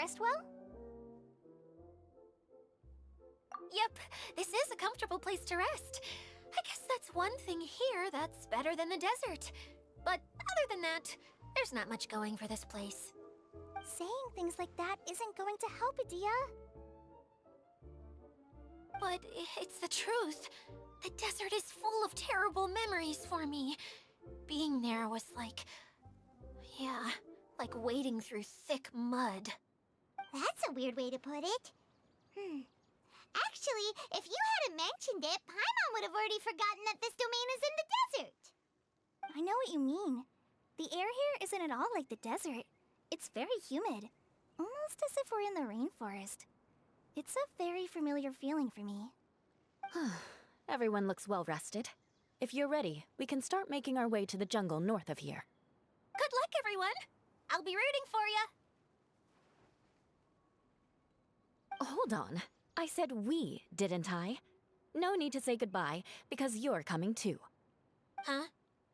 rest well? Yep, this is a comfortable place to rest. I guess that's one thing here that's better than the desert. But other than that, there's not much going for this place. Saying things like that isn't going to help, Adia. But it's the truth. The desert is full of terrible memories for me. Being there was like... yeah, like wading through thick mud. That's a weird way to put it. Actually, if you hadn't mentioned it, Paimon would have already forgotten that this domain is in the desert. I know what you mean. The air here isn't at all like the desert. It's very humid, almost as if we're in the rainforest. It's a very familiar feeling for me. Everyone looks well rested. If you're ready, we can start making our way to the jungle north of here. Good luck, everyone! I'll be rooting for ya! Hold on. I said we, didn't I? No need to say goodbye, because you're coming too. Huh?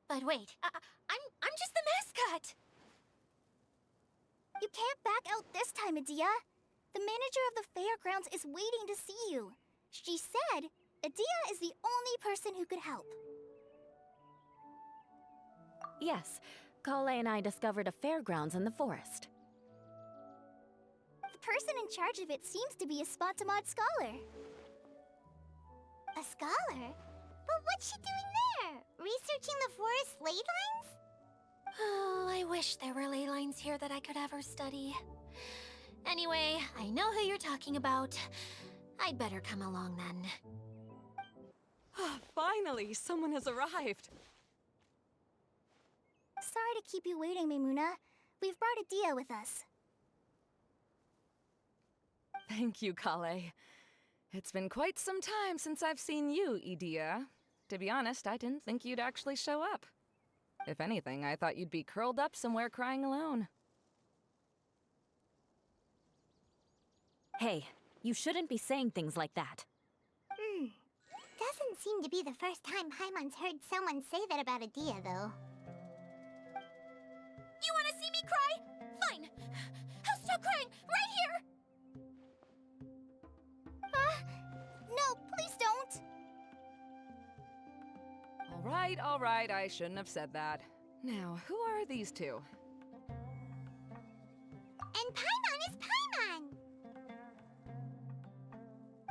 But wait, I'm just the mascot! You can't back out this time, Adia. The manager of the fairgrounds is waiting to see you. She said Adia is the only person who could help. Yes, Kale and I discovered a fairgrounds in the forest. The person in charge of it seems to be a Spontamod scholar. A scholar? But what's she doing there? Researching the forest ley lines? Oh, I wish there were ley lines here that I could ever study. Anyway, I know who you're talking about. I'd better come along then. Finally, someone has arrived. Sorry to keep you waiting, Maimuna. We've brought Adia with us. Thank you, Kale. It's been quite some time since I've seen you, Idia. To be honest, I didn't think you'd actually show up. If anything, I thought you'd be curled up somewhere crying alone. Hey, you shouldn't be saying things like that. Doesn't seem to be the first time Paimon's heard someone say that about Adia, though. You want to see me cry? Fine! I'll stop crying right here! No, please don't! All right, I shouldn't have said that. Now, who are these two? And Paimon is Paimon!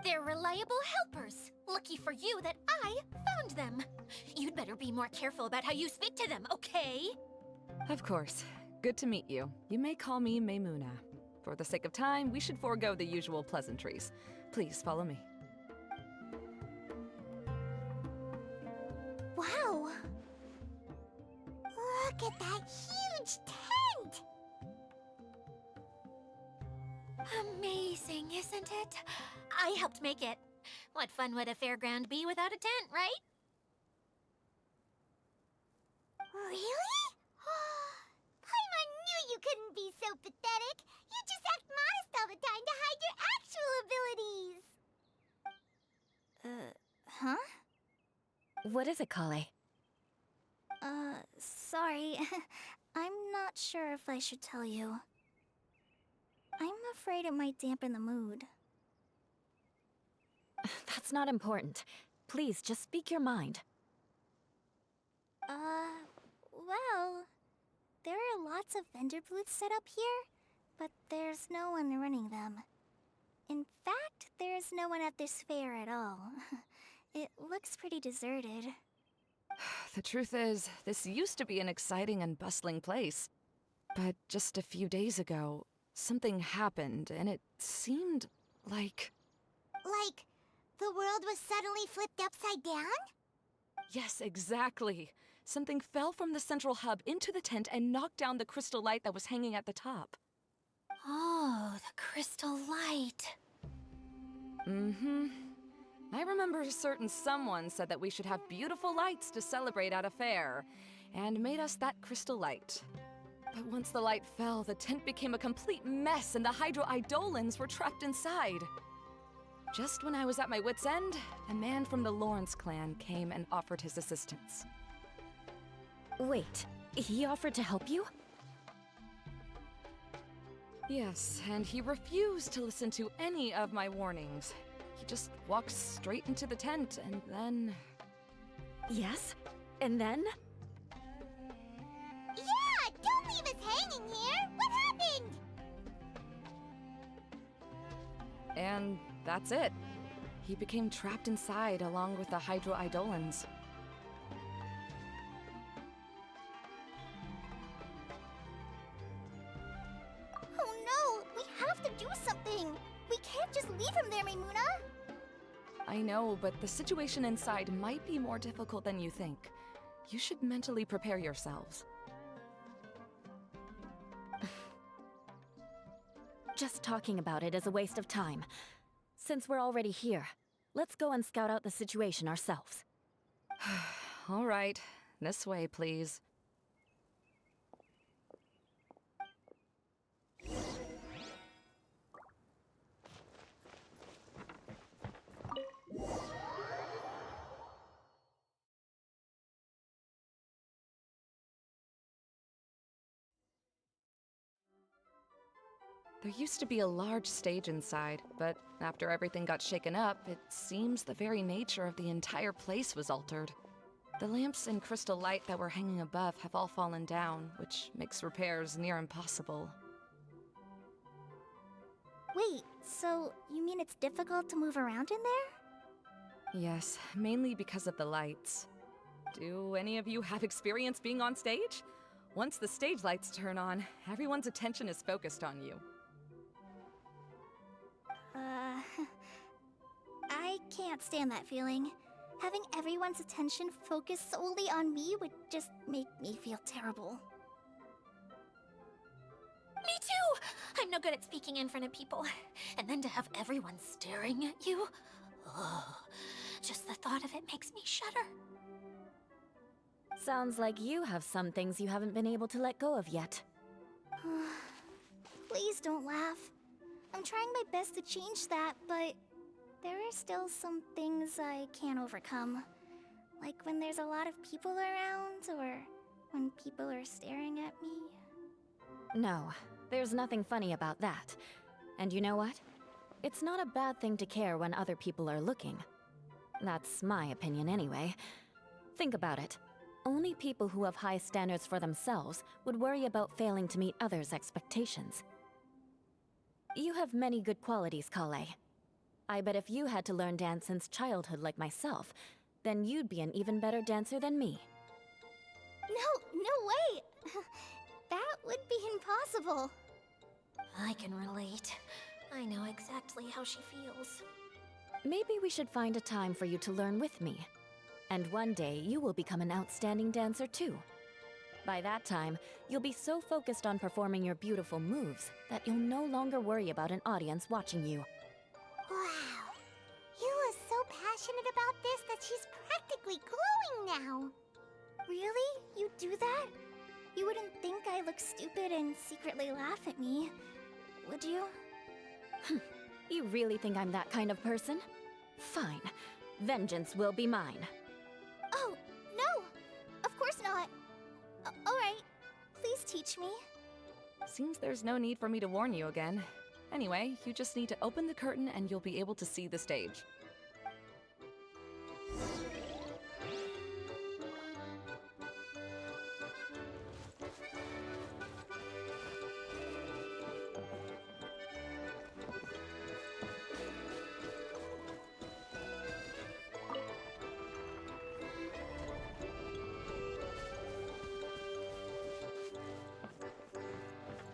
They're reliable helpers. Lucky for you that I found them. You'd better be more careful about how you speak to them, okay? Of course. Good to meet you. You may call me Maimuna. For the sake of time, we should forego the usual pleasantries. Please follow me. Wow! Look at that huge tent! Amazing, isn't it? I helped make it. What fun would a fairground be without a tent, right? Really? Paimon knew you couldn't be so pathetic. You just act modest all the time to hide your actual abilities. Huh? What is it, Kale? Sorry. I'm not sure if I should tell you. I'm afraid it might dampen the mood. That's not important. Please, just speak your mind. Well, there are lots of vendor booths set up here, but there's no one running them. In fact, there's no one at this fair at all. It looks pretty deserted. The truth is, this used to be an exciting and bustling place. But just a few days ago, something happened, and it seemed like... Like, the world was suddenly flipped upside down? Yes, exactly. Something fell from the central hub into the tent and knocked down the crystal light that was hanging at the top. Oh, the crystal light. I remember a certain someone said that we should have beautiful lights to celebrate at a fair, and made us that crystal light. But once the light fell, the tent became a complete mess and the Hydro-Eidolons were trapped inside. Just when I was at my wit's end, a man from the Lawrence clan came and offered his assistance. Wait, he offered to help you? Yes, and he refused to listen to any of my warnings. He just walked straight into the tent, and then... Yes? And then? Yeah! Don't leave us hanging here! What happened? And that's it. He became trapped inside along with the Hydroidolans. Oh no! We have to do something! We can't just leave him there, Maimuna! I know, but the situation inside might be more difficult than you think. You should mentally prepare yourselves. Just talking about it is a waste of time. Since we're already here, let's go and scout out the situation ourselves. All right, this way, please. There used to be a large stage inside, but after everything got shaken up, it seems the very nature of the entire place was altered. The lamps and crystal light that were hanging above have all fallen down, which makes repairs near impossible. Wait, so you mean it's difficult to move around in there? Yes, mainly because of the lights. Do any of you have experience being on stage? Once the stage lights turn on, everyone's attention is focused on you. I can't stand that feeling. Having everyone's attention focused solely on me would just make me feel terrible. Me too! I'm no good at speaking in front of people. And then to have everyone staring at you? Oh, just the thought of it makes me shudder. Sounds like you have some things you haven't been able to let go of yet. Please don't laugh. I'm trying my best to change that, but there are still some things I can't overcome. Like when there's a lot of people around, or when people are staring at me. No, there's nothing funny about that. And you know what? It's not a bad thing to care when other people are looking. That's my opinion anyway. Think about it. Only people who have high standards for themselves would worry about failing to meet others' expectations. You have many good qualities, Kale. I bet if you had to learn dance since childhood like myself, then you'd be an even better dancer than me. No way! That would be impossible. I can relate. I know exactly how she feels. Maybe we should find a time for you to learn with me. And one day, you will become an outstanding dancer too. By that time, you'll be so focused on performing your beautiful moves that you'll no longer worry about an audience watching you. Wow. You is so passionate about this that she's practically glowing now. Really? You do that? You wouldn't think I look stupid and secretly laugh at me, would you? You really think I'm that kind of person? Fine. Vengeance will be mine. Oh, no! Of course not. Alright, please teach me. Seems there's no need for me to warn you again. Anyway, you just need to open the curtain and you'll be able to see the stage.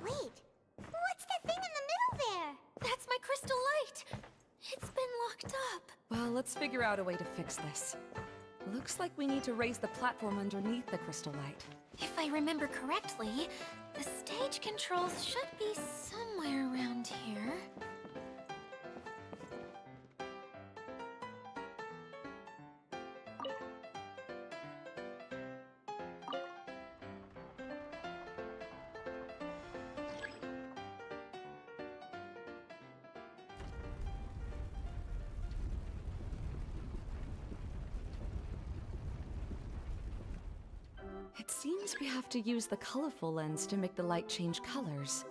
Wait, what's that thing in the middle there? That's my crystal light! It's been locked up. Well, let's figure out a way to fix this. Looks like we need to raise the platform underneath the crystal light. If I remember correctly, the stage controls should be somewhere around here. It seems we have to use the colorful lens to make the light change colors.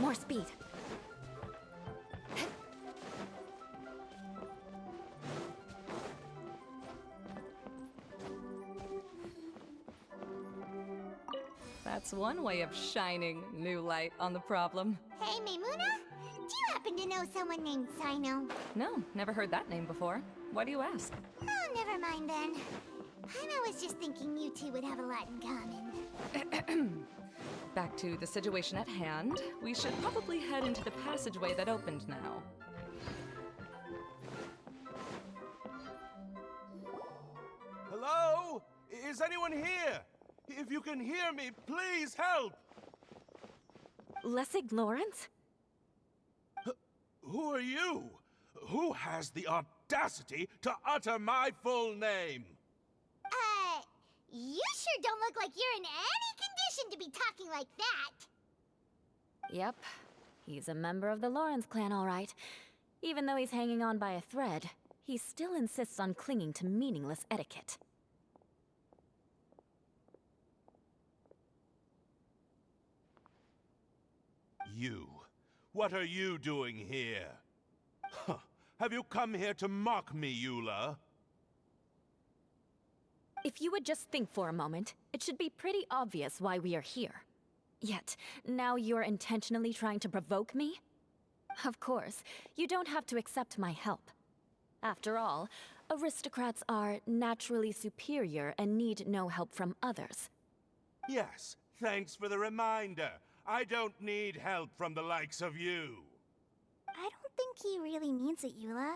More speed. That's one way of shining new light on the problem. Hey, Maimuna? Do you happen to know someone named Sino? No, never heard that name before. Why do you ask? Oh, never mind then. Paimon was just thinking you two would have a lot in common. Back to the situation at hand. We should probably head into the passageway that opened now. Hello? Is anyone here? If you can hear me, please help! Lessig Lawrence? Who are you? Who has the audacity to utter my full name? You sure don't look like you're in any condition to be talking like that. Yep. He's a member of the Lawrence clan, all right. Even though he's hanging on by a thread, he still insists on clinging to meaningless etiquette. You. What are you doing here? Huh. Have you come here to mock me, Eula? If you would just think for a moment, it should be pretty obvious why we are here. Yet, now you're intentionally trying to provoke me? Of course, you don't have to accept my help. After all, aristocrats are naturally superior and need no help from others. Yes, thanks for the reminder. I don't need help from the likes of you. I don't think he really means it, Eula.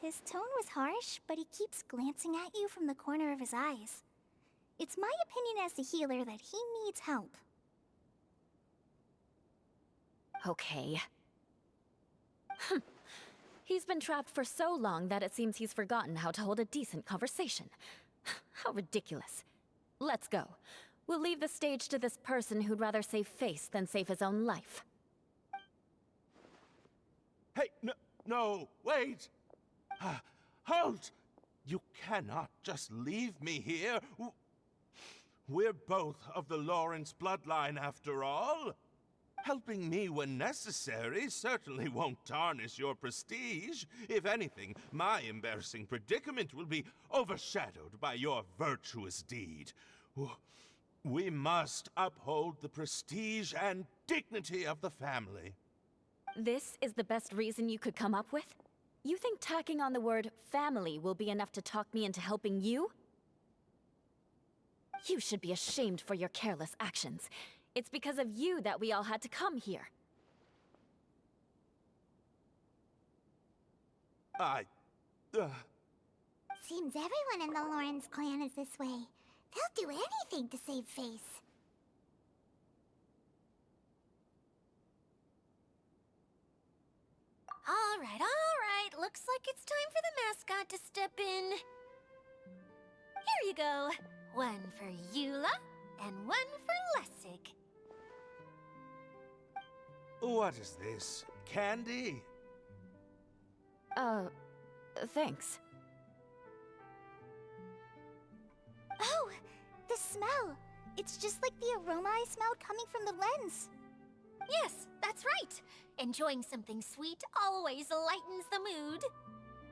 His tone was harsh, but he keeps glancing at you from the corner of his eyes. It's my opinion as the healer that he needs help. Okay. He's been trapped for so long that it seems he's forgotten how to hold a decent conversation. How ridiculous. Let's go. We'll leave the stage to this person who'd rather save face than save his own life. Hey, no, wait! Halt! You cannot just leave me here. We're both of the Lawrence bloodline after all. Helping me when necessary certainly won't tarnish your prestige. If anything, my embarrassing predicament will be overshadowed by your virtuous deed. We must uphold the prestige and dignity of the family. This is the best reason you could come up with? You think tacking on the word family will be enough to talk me into helping you? You should be ashamed for your careless actions. It's because of you that we all had to come here. Seems everyone in the Lawrence clan is this way. They'll do anything to save face. All right. Looks like it's time for the mascot to step in. Here you go. One for Eula, and one for Lessig. What is this? Candy? Thanks. Oh, the smell! It's just like the aroma I smelled coming from the lens. Yes, that's right. Enjoying something sweet always lightens the mood.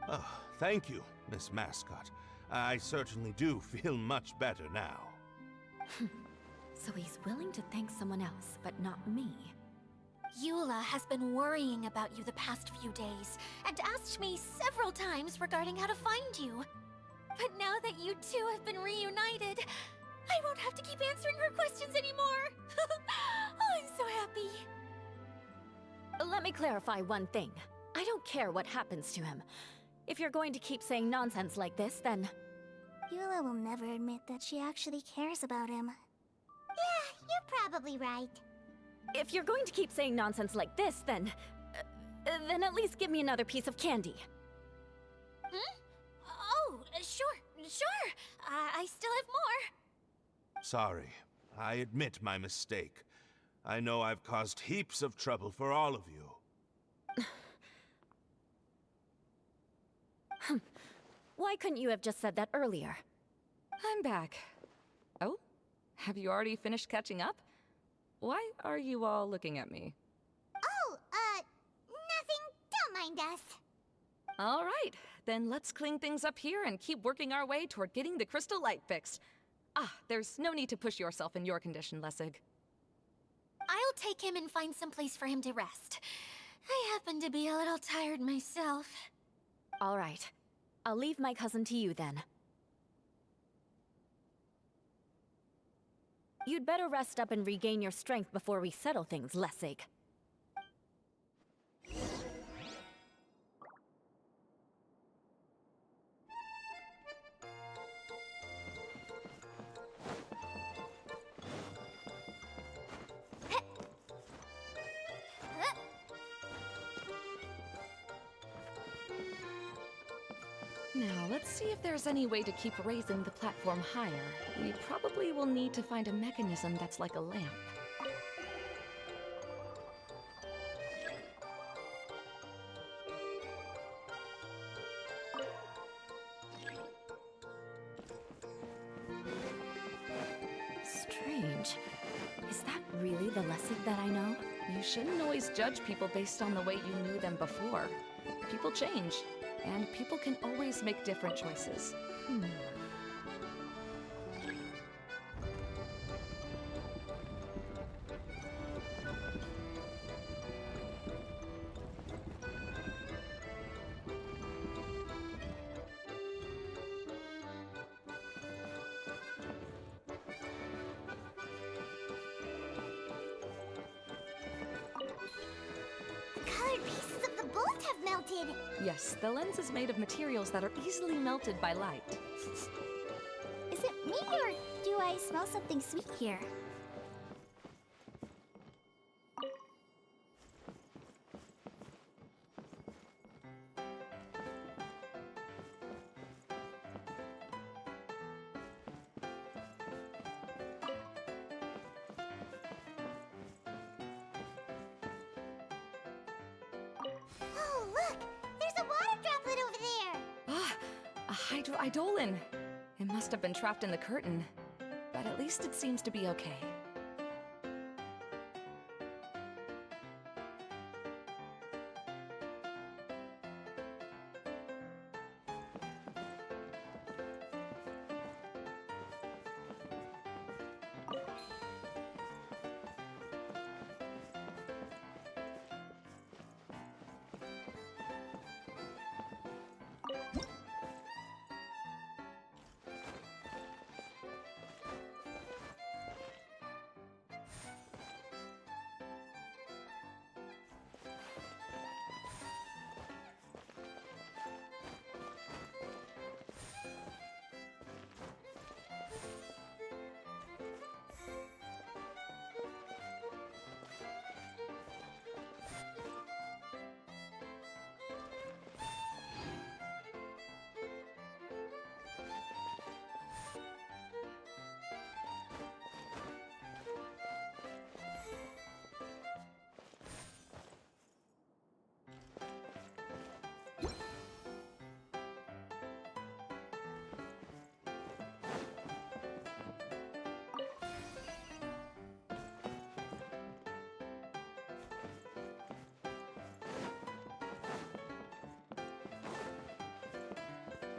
Oh, thank you, Miss Mascot. I certainly do feel much better now. So he's willing to thank someone else, but not me. Eula has been worrying about you the past few days, and asked me several times regarding how to find you. But now that you two have been reunited, I won't have to keep answering her questions anymore. Oh, I'm so happy. Let me clarify one thing. I don't care what happens to him. If you're going to keep saying nonsense like this, then... Eula will never admit that she actually cares about him. Yeah, you're probably right. If you're going to keep saying nonsense like this, then at least give me another piece of candy. Hmm? Oh, sure. I still have more. Sorry. I admit my mistake. I know I've caused heaps of trouble for all of you. Why couldn't you have just said that earlier? I'm back. Oh? Have you already finished catching up? Why are you all looking at me? Oh, nothing. Don't mind us. All right, then let's clean things up here and keep working our way toward getting the crystal light fixed. Ah, there's no need to push yourself in your condition, Lessig. I'll take him and find some place for him to rest. I happen to be a little tired myself. All right. I'll leave my cousin to you then. You'd better rest up and regain your strength before we settle things, Lessig. Now, let's see if there's any way to keep raising the platform higher. We probably will need to find a mechanism that's like a lamp. Strange. Is that really the Lessig that I know? You shouldn't always judge people based on the way you knew them before. People change, and people can always make different choices. The colored pieces of the bolt have melted. Yes, the lens is made of materials that are easily melted by light. Is it me or do I smell something sweet here? Oh, look! There's a water droplet over there! Ah, a hydroidolin. It must have been trapped in the curtain, but at least it seems to be okay.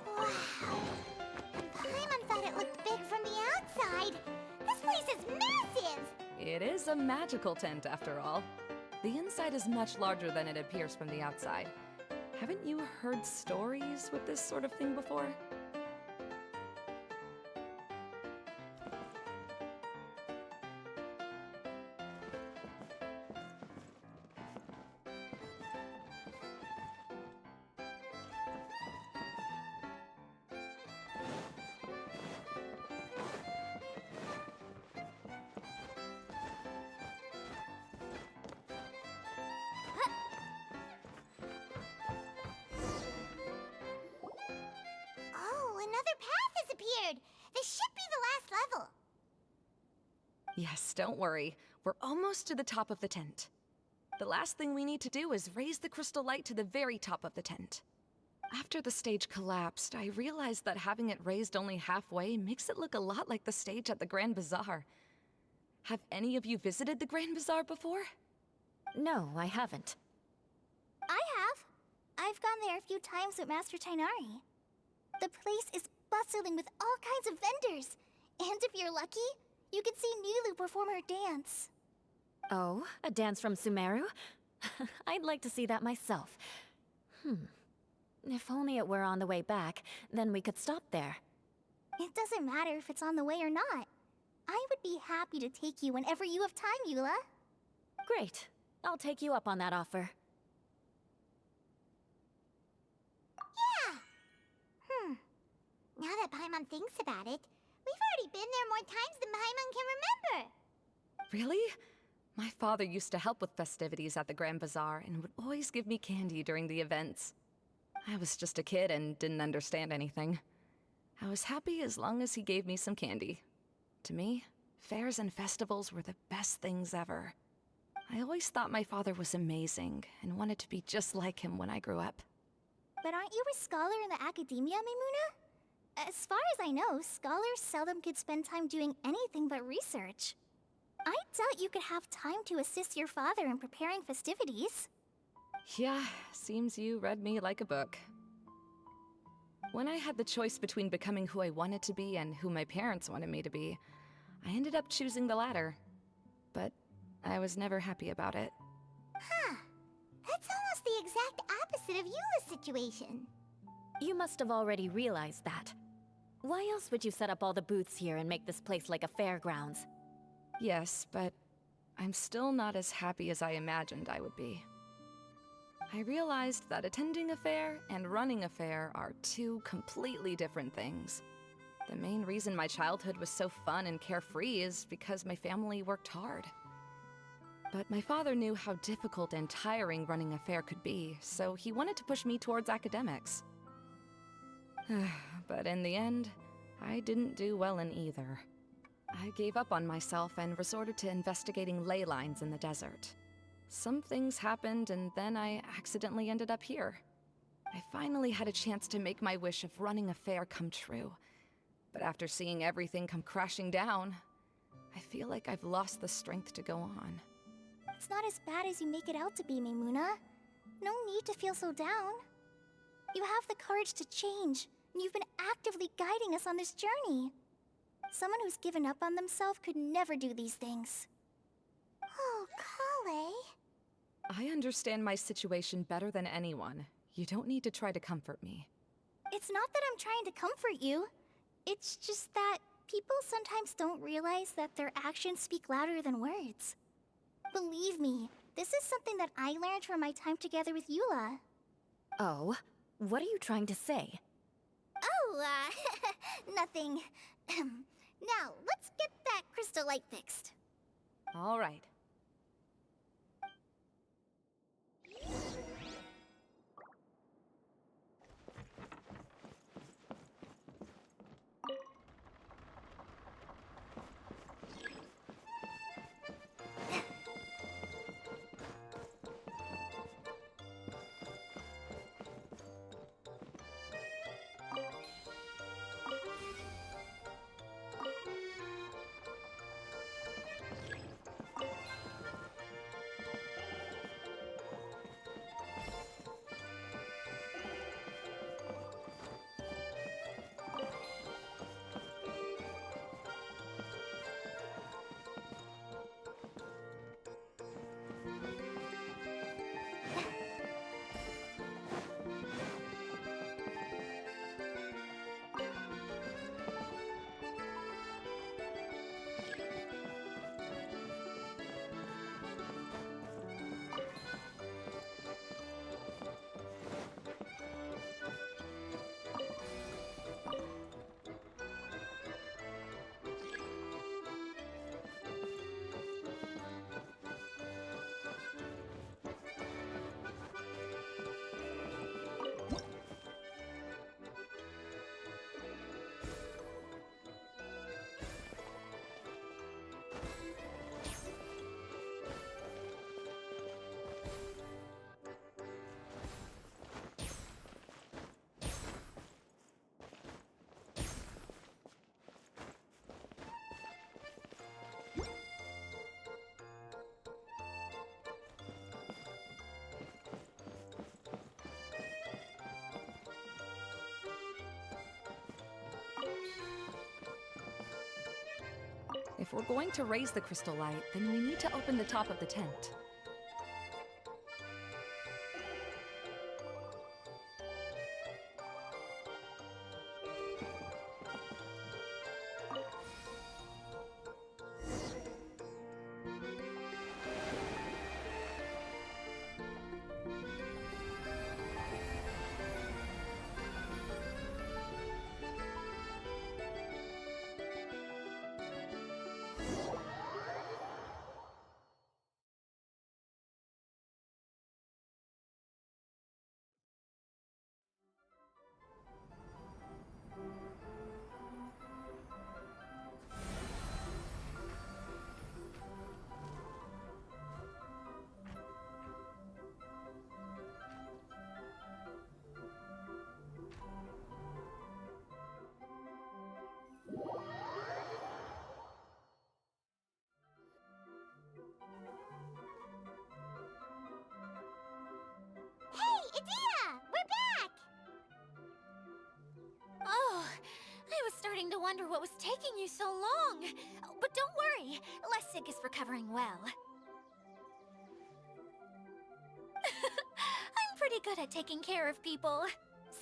Wow! Paimon thought it looked big from the outside. This place is massive! It is a magical tent, after all. The inside is much larger than it appears from the outside. Haven't you heard stories with this sort of thing before? Oh, another path has appeared! This should be the last level! Yes, don't worry. We're almost to the top of the tent. The last thing we need to do is raise the crystal light to the very top of the tent. After the stage collapsed, I realized that having it raised only halfway makes it look a lot like the stage at the Grand Bazaar. Have any of you visited the Grand Bazaar before? No, I haven't. I have. I've gone there a few times with Master Tainari. The place is bustling with all kinds of vendors. And if you're lucky, you can see Nilu perform her dance. Oh, a dance from Sumeru? I'd like to see that myself. If only it were on the way back, then we could stop there. It doesn't matter if it's on the way or not. I would be happy to take you whenever you have time, Eula. Great. I'll take you up on that offer. Yeah! Now that Paimon thinks about it, we've already been there more times than Paimon can remember. Really? My father used to help with festivities at the Grand Bazaar and would always give me candy during the events. I was just a kid and didn't understand anything. I was happy as long as he gave me some candy. To me, fairs and festivals were the best things ever. I always thought my father was amazing and wanted to be just like him when I grew up. But aren't you a scholar in the academia, Maimuna? As far as I know, scholars seldom could spend time doing anything but research. I doubt you could have time to assist your father in preparing festivities. Yeah, seems you read me like a book. When I had the choice between becoming who I wanted to be and who my parents wanted me to be, I ended up choosing the latter. But I was never happy about it. Huh. That's almost the exact opposite of Eula's situation. You must have already realized that. Why else would you set up all the booths here and make this place like a fairgrounds? Yes, but I'm still not as happy as I imagined I would be. I realized that attending a fair and running a fair are two completely different things. The main reason my childhood was so fun and carefree is because my family worked hard. But my father knew how difficult and tiring running a fair could be, so he wanted to push me towards academics. But in the end, I didn't do well in either. I gave up on myself and resorted to investigating ley lines in the desert. Some things happened, and then I accidentally ended up here. I finally had a chance to make my wish of running a fair come true. But after seeing everything come crashing down, I feel like I've lost the strength to go on. It's not as bad as you make it out to be, Maimuna. No need to feel so down. You have the courage to change, and you've been actively guiding us on this journey. Someone who's given up on themselves could never do these things. Oh, Kale. I understand my situation better than anyone. You don't need to try to comfort me. It's not that I'm trying to comfort you. It's just that people sometimes don't realize that their actions speak louder than words. Believe me, this is something that I learned from my time together with Eula. Oh, what are you trying to say? Oh, nothing. Now, let's get that crystal light fixed. All right. If we're going to raise the crystal light, then we need to open the top of the tent. Hey, Edea! We're back! Oh, I was starting to wonder what was taking you so long. But don't worry, Lessig is recovering well. I'm pretty good at taking care of people.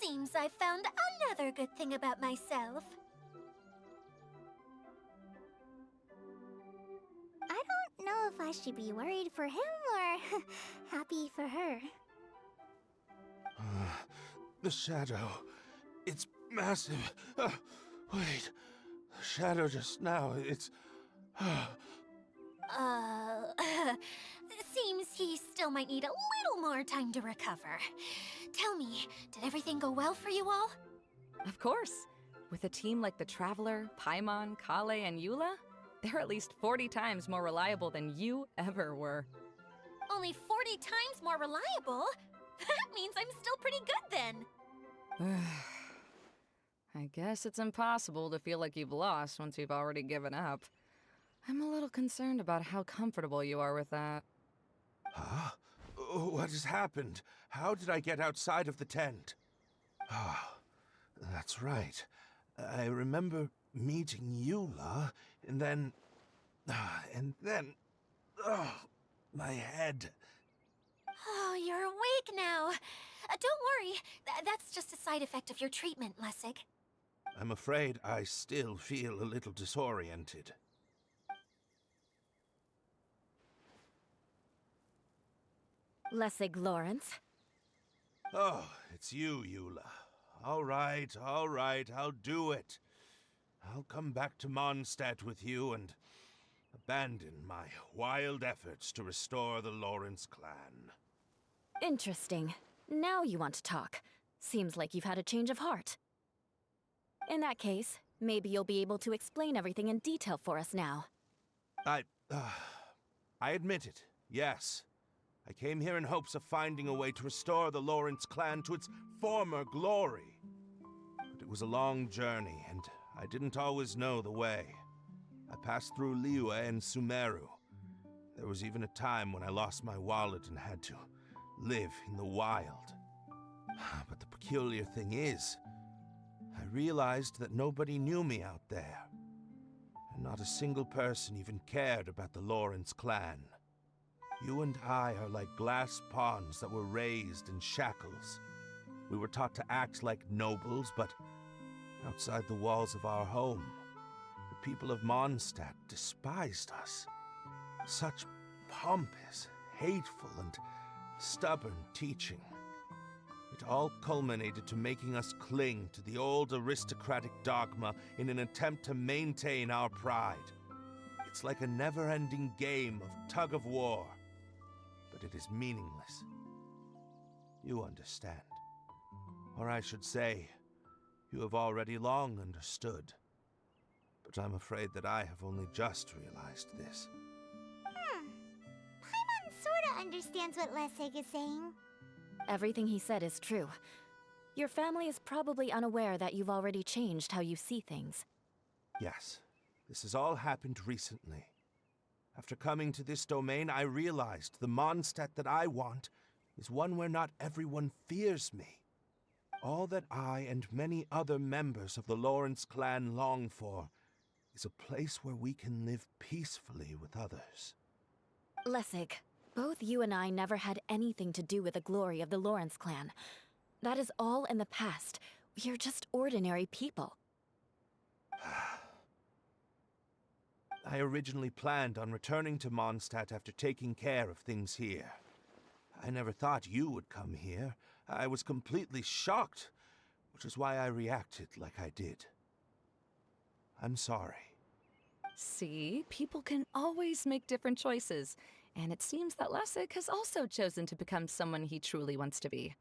Seems I found another good thing about myself. I don't know if I should be worried for him or happy for her. The shadow. It's massive. Wait. The shadow just now. It's. Seems he still might need a little more time to recover. Tell me, did everything go well for you all? Of course. With a team like the Traveler, Paimon, Kale, and Eula, they're at least 40 times more reliable than you ever were. Only 40 times more reliable? That means I'm still pretty good then. I guess it's impossible to feel like you've lost once you've already given up. I'm a little concerned about how comfortable you are with that. Huh? What has happened? How did I get outside of the tent? Ah, that's right. I remember meeting Eula, and then... my head. Oh, you're awake now. Don't worry, that's just a side effect of your treatment, Lessig. I'm afraid I still feel a little disoriented. Lessig Lawrence. Oh, it's you, Eula. All right, I'll do it. I'll come back to Mondstadt with you and abandon my wild efforts to restore the Lawrence clan. Interesting. Now you want to talk. Seems like you've had a change of heart. In that case, maybe you'll be able to explain everything in detail for us now. I admit it, yes. I came here in hopes of finding a way to restore the Lawrence clan to its former glory. But it was a long journey, and I didn't always know the way. I passed through Liyue and Sumeru. There was even a time when I lost my wallet and had to live in the wild. But the peculiar thing is, I realized that nobody knew me out there. And not a single person even cared about the Lawrence clan. You and I are like glass pawns that were raised in shackles. We were taught to act like nobles, but outside the walls of our home, the people of Mondstadt despised us. Such pompous, hateful, and stubborn teaching. It all culminated to making us cling to the old aristocratic dogma in an attempt to maintain our pride. It's like a never-ending game of tug-of-war, but it is meaningless. You understand. Or I should say, you have already long understood. But I'm afraid that I have only just realized this. Paimon sorta understands what Lessig is saying. Everything he said is true. Your family is probably unaware that you've already changed how you see things. Yes, this has all happened recently. After coming to this domain, I realized the Mondstadt that I want is one where not everyone fears me. All that I and many other members of the Lawrence clan long for is a place where we can live peacefully with others. Lessig, both you and I never had anything to do with the glory of the Lawrence clan. That is all in the past. We are just ordinary people. I originally planned on returning to Mondstadt after taking care of things here. I never thought you would come here. I was completely shocked, which is why I reacted like I did. I'm sorry. See, people can always make different choices, and it seems that Lessig has also chosen to become someone he truly wants to be.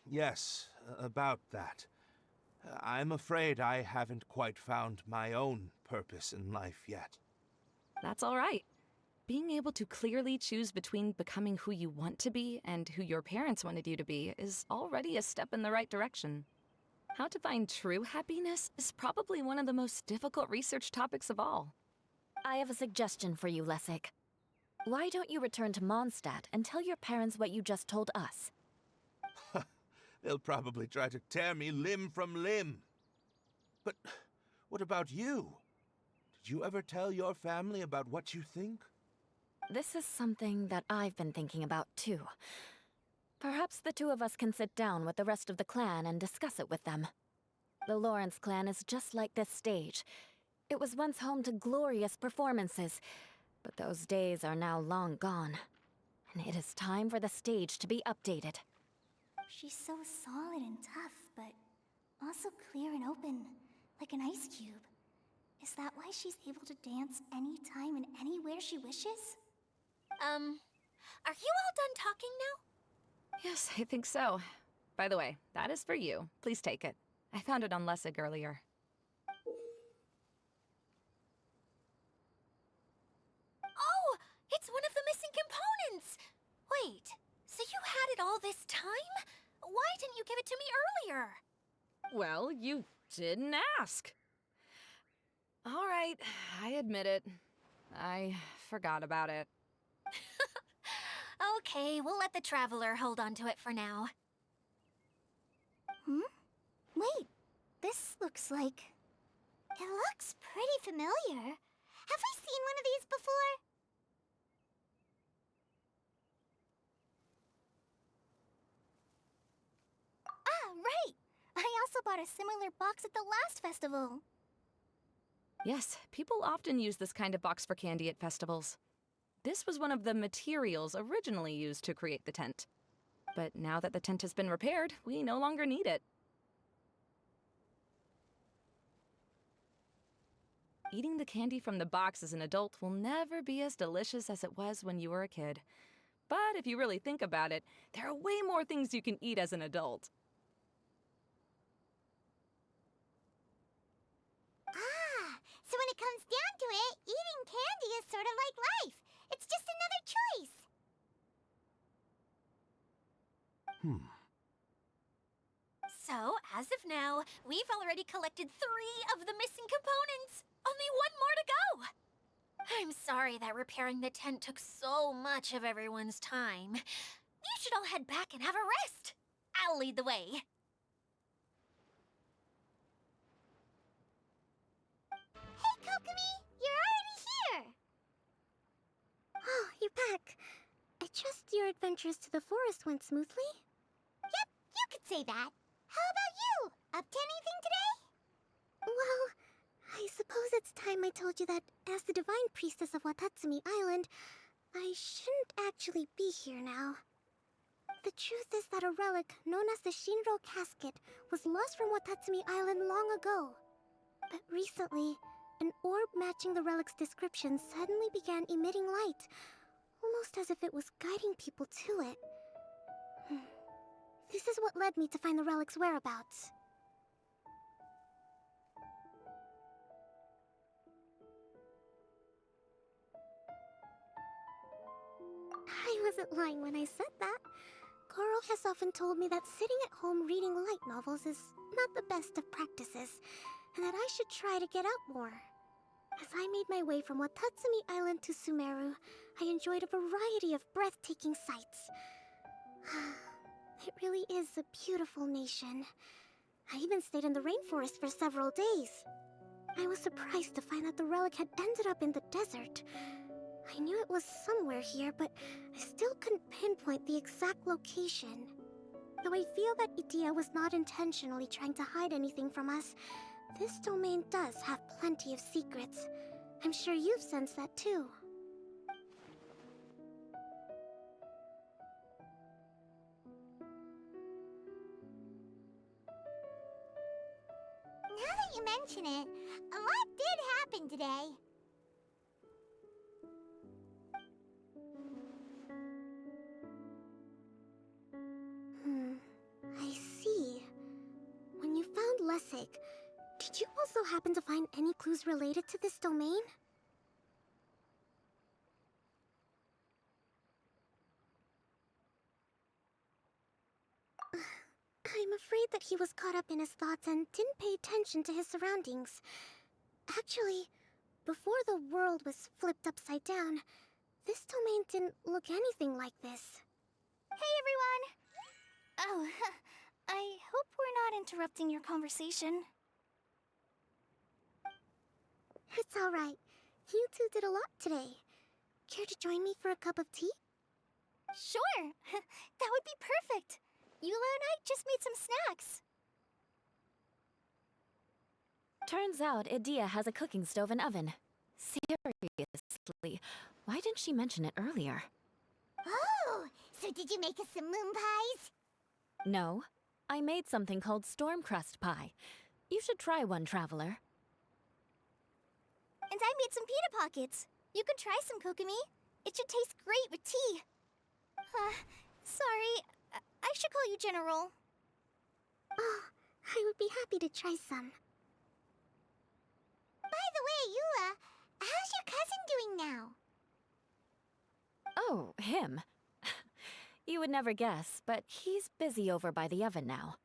Yes, about that. I'm afraid I haven't quite found my own purpose in life yet. That's all right. Being able to clearly choose between becoming who you want to be and who your parents wanted you to be is already a step in the right direction. How to find true happiness is probably one of the most difficult research topics of all. I have a suggestion for you, Lessig. Why don't you return to Mondstadt and tell your parents what you just told us? They'll probably try to tear me limb from limb. But what about you? Did you ever tell your family about what you think? This is something that I've been thinking about, too. Perhaps the two of us can sit down with the rest of the clan and discuss it with them. The Lawrence clan is just like this stage. It was once home to glorious performances, but those days are now long gone. And it is time for the stage to be updated. She's so solid and tough, but also clear and open, like an ice cube. Is that why she's able to dance anytime and anywhere she wishes? Are you all done talking now? Yes, I think so. By the way, that is for you. Please take it. I found it on Lessig earlier. Oh, it's one of the missing components! Wait, so you had it all this time? Why didn't you give it to me earlier? Well, you didn't ask. All right, I admit it. I forgot about it. Okay, we'll let the Traveler hold on to it for now. Wait, this looks like... It looks pretty familiar. Have we seen one of these before? Ah, right! I also bought a similar box at the last festival. Yes, people often use this kind of box for candy at festivals. This was one of the materials originally used to create the tent. But now that the tent has been repaired, we no longer need it. Eating the candy from the box as an adult will never be as delicious as it was when you were a kid. But if you really think about it, there are way more things you can eat as an adult. Ah, so when it comes down to it, eating candy is sort of like life. It's just another choice. So, as of now, we've already collected 3 of the missing components. Only one more to go. I'm sorry that repairing the tent took so much of everyone's time. You should all head back and have a rest. I'll lead the way. Hey, Kokomi! You're already here! Oh, you're back. I trust your adventures to the forest went smoothly? Yep, you could say that. How about you? Up to anything today? Well, I suppose it's time I told you that as the Divine Priestess of Watatsumi Island, I shouldn't actually be here now. The truth is that a relic known as the Shinro Casket was lost from Watatsumi Island long ago. But recently, an orb matching the relic's description suddenly began emitting light, almost as if it was guiding people to it. This is what led me to find the relic's whereabouts. I wasn't lying when I said that. Goro has often told me that sitting at home reading light novels is not the best of practices, and that I should try to get out more. As I made my way from Watatsumi Island to Sumeru, I enjoyed a variety of breathtaking sights. It really is a beautiful nation. I even stayed in the rainforest for several days. I was surprised to find that the relic had ended up in the desert. I knew it was somewhere here, but I still couldn't pinpoint the exact location. Though I feel that Idia was not intentionally trying to hide anything from us, this domain does have plenty of secrets. I'm sure you've sensed that too. Now that you mention it, a lot did happen today. I see. When you found Lessig, did you also happen to find any clues related to this domain? I'm afraid that he was caught up in his thoughts and didn't pay attention to his surroundings. Actually, before the world was flipped upside down, this domain didn't look anything like this. Hey, everyone! Oh, I hope we're not interrupting your conversation. It's alright. You two did a lot today. Care to join me for a cup of tea? Sure! That would be perfect! Eula and I just made some snacks. Turns out Idia has a cooking stove and oven. Seriously, why didn't she mention it earlier? Oh, so did you make us some moon pies? No, I made something called storm crust pie. You should try one, Traveler. And I made some pita pockets. You can try some, Kokomi. It should taste great with tea. Sorry, I should call you General. Oh, I would be happy to try some. By the way, Eula, how's your cousin doing now? Oh, him. You would never guess, but he's busy over by the oven now.